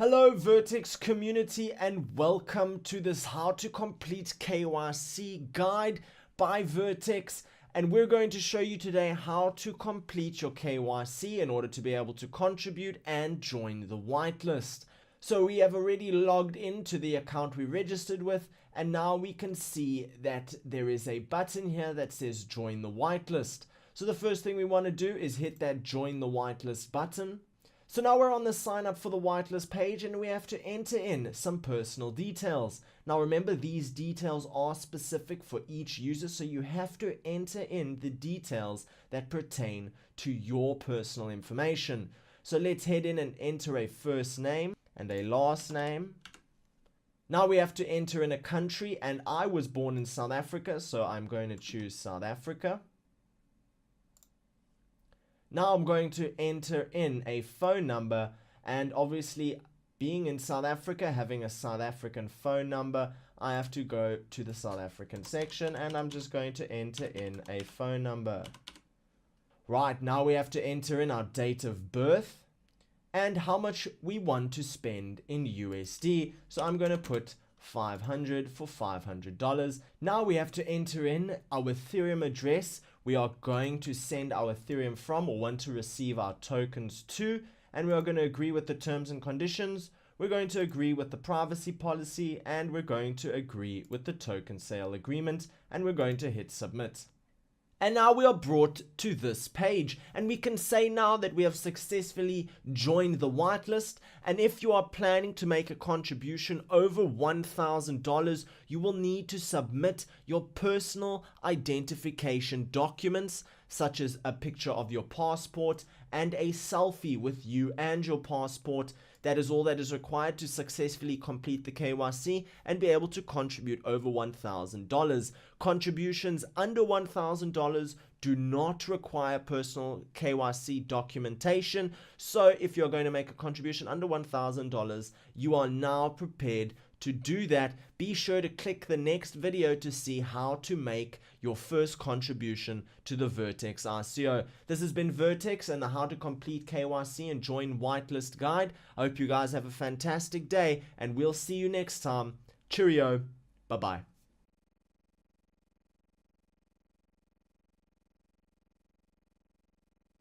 Hello Vertex community and welcome to this how to complete KYC guide by Vertex, and we're going to show you today how to complete your KYC in order to be able to contribute and join the whitelist. So we have already logged into the account we registered with, and now we can see that there is a button here that says join the whitelist. So the first thing we want to do is hit that join the whitelist button. So now we're on the sign up for the whitelist page and we have to enter in some personal details. Now remember, these details are specific for each user, so you have to enter in the details that pertain to your personal information. So let's head in and enter a first name and a last name. Now we have to enter in a country, and I was born in South Africa, so I'm going to choose South Africa. Now I'm going to enter in a phone number, and obviously being in South Africa, having a South African phone number, I have to go to the South African section and I'm just going to enter in a phone number. Right, now we have to enter in our date of birth and how much we want to spend in USD. So I'm going to put 500 for $500. Now we have to enter in our Ethereum address we are going to send our Ethereum from or want to receive our tokens to, and we are going to agree with the terms and conditions. We're going to agree with the privacy policy, and we're going to agree with the token sale agreement, and we're going to hit submit. And now we are brought to this page, and we can say now that we have successfully joined the whitelist. And if you are planning to make a contribution over $1,000, you will need to submit your personal identification documents, such as a picture of your passport and a selfie with you and your passport. That is all that is required to successfully complete the KYC and be able to contribute over $1,000. Contributions under $1,000 do not require personal KYC documentation. So if you're going to make a contribution under $1,000, you are now prepared to do that. Be sure to click the next video to see how to make your first contribution to the Vertex ICO. This has been Vertex and the how to complete KYC and join whitelist guide. I hope you guys have a fantastic day and we'll see you next time. Cheerio. Bye-bye.